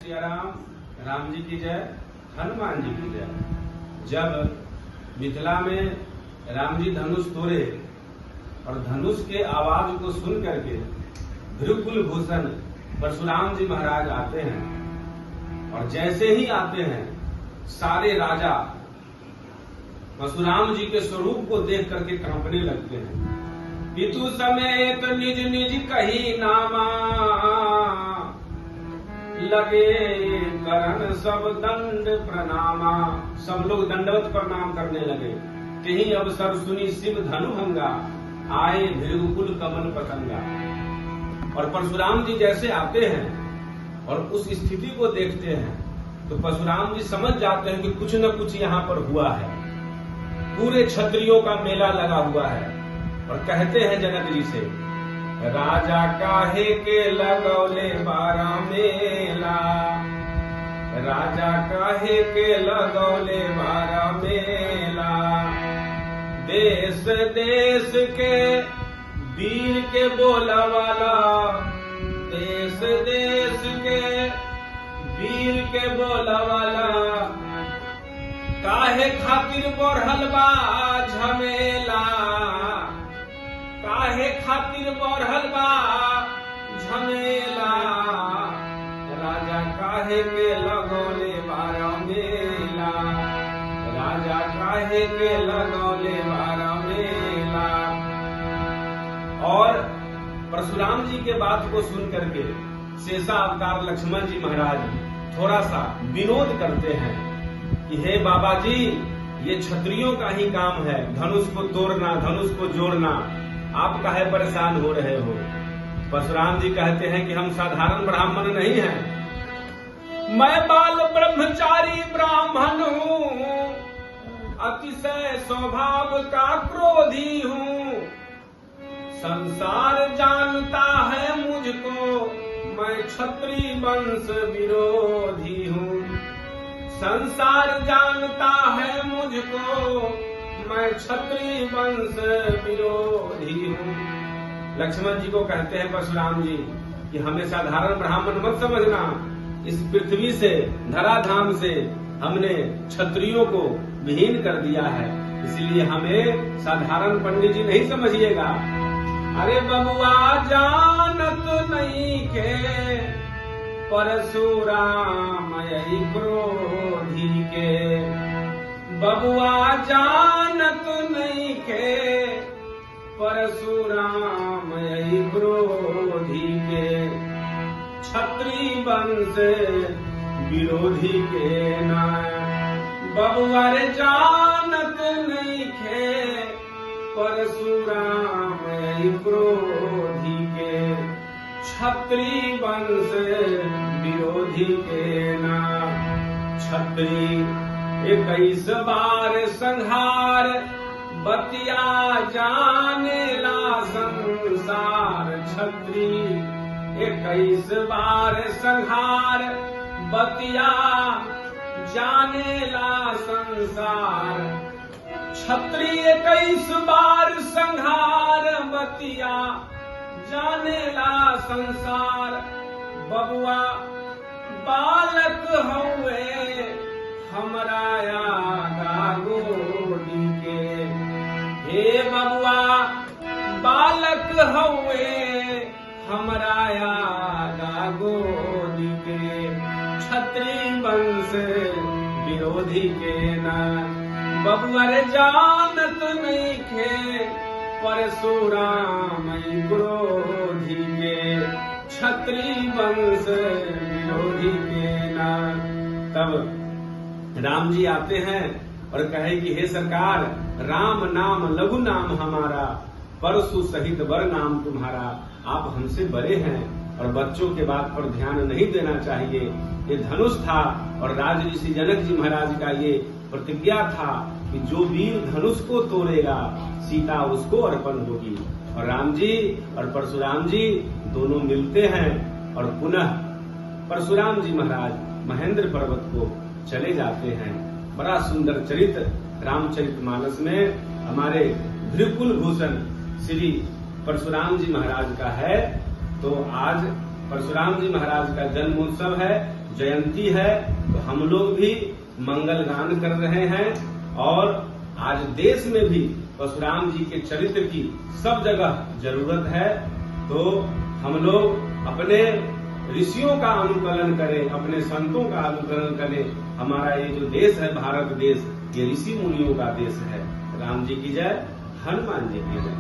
सियाराम, राम जी की जय, हनुमान जी की जय। जब मिथिला में राम जी धनुष तोड़े और धनुष के आवाज को सुन करके भृकुल भूषण परशुराम जी महाराज आते हैं और जैसे ही आते हैं सारे राजा परशुराम जी के स्वरूप को देख करके कांपने लगते हैं। पितु समेत निज निज कही नामा, लगे करन सब दंड प्रणामा। सब लोग दंडवत प्रणाम करने लगे। कहीं अवसर सुनी शिव धनुभंगा, आए भृगुकुल कमल पतंगा। और परशुराम जी जैसे आते हैं और उस स्थिति को देखते हैं तो परशुराम जी समझ जाते हैं कि कुछ न कुछ यहाँ पर हुआ है। पूरे क्षत्रियों का मेला लगा हुआ है और कहते हैं जनक जी से, राजा काहे के लगौले बारा मेला, राजा काहे के लगौले बारा मेला। देश देश के वीर के बोला वाला, देश देश के वीर के बोला वाला। काहे खातिर बढ़ल बा झमेला, काहे खातिर बढ़ल बा झमेला। राजा काहे के लगौले बारा मेला, राजा काहे के लगौले बारा मेला। और परशुराम जी के बात को सुन करके शेषा अवतार लक्ष्मण जी महाराज थोड़ा सा विनोद करते हैं कि हे बाबा जी, ये क्षत्रियों का ही काम है, धनुष को तोड़ना, धनुष को जोड़ना। आप काहे परेशान हो रहे हो? परशुराम जी कहते हैं कि हम साधारण ब्राह्मण नहीं हैं, मैं बाल ब्रह्मचारी ब्राह्मण हूँ, अतिशय स्वभाव का क्रोधी हूँ। संसार जानता है मुझको, मैं क्षत्रिय वंश विरोधी हूँ। संसार जानता है मुझको, मैं क्षत्रिय वंश विरोधी हूँ। लक्ष्मण जी को कहते हैं परशुराम जी कि हमें साधारण ब्राह्मण मत समझना। इस पृथ्वी से, धराधाम से हमने क्षत्रियों को विहीन कर दिया है, इसलिए हमें साधारण पंडित जी नहीं समझिएगा। अरे बबुआ जानत नहीं के, परशुराम यही क्रोधी के। बबुआ जानत नहीं के, परशुराम यही क्रोधी के। क्षत्रिय वंश विरोधी के ना, बबुआ रे जानत नहीं के, परशुराम यही क्रोधी के। क्षत्रिय वंश विरोधी के ना। क्षत्रिय 21 बार संहार, बतिया जाने ला संसार। क्षत्रिय 21 बार संहार, बतिया जाने ला संसार। क्षत्रिय 21 बार संहार, बतिया जाने ला संसार। बबुआ बालक हुए हमरा आगा गोदी के। हे बबुआ बालक हुए हमरा आगा गोदी के। क्षत्रिय वंश विरोधी के ना, बबुआ रे जानत नहीं खे, परशुराम क्रोधी के। क्षत्रिय वंश विरोधी के ना। तब राम जी आते हैं और कहे कि हे सरकार, राम नाम लघु नाम हमारा, परशु सहित बर नाम तुम्हारा। आप हमसे बड़े हैं और बच्चों के बात पर ध्यान नहीं देना चाहिए। ये धनुष था और राज ऋषि जनक जी महाराज का ये प्रतिज्ञा था कि जो वीर धनुष को तोड़ेगा, सीता उसको अर्पण होगी। और राम जी और परशुराम जी दोनों मिलते हैं और पुनः परशुराम जी महाराज महेंद्र पर्वत को चले जाते हैं। बड़ा सुंदर चरित्र रामचरितमानस में हमारे भृकुल भूषण श्री परशुराम जी महाराज का है। तो आज परशुराम जी महाराज का जन्मोत्सव है, जयंती है तो हम लोग भी मंगल गान कर रहे हैं। और आज देश में भी परशुराम जी के चरित्र की सब जगह जरूरत है। तो हम लोग अपने ऋषियों का अनुकरण करें, अपने संतों का अनुकरण करें। हमारा ये जो देश है भारत देश, ये ऋषि मुनियों का देश है। राम जी की जय, हनुमान जी की जय।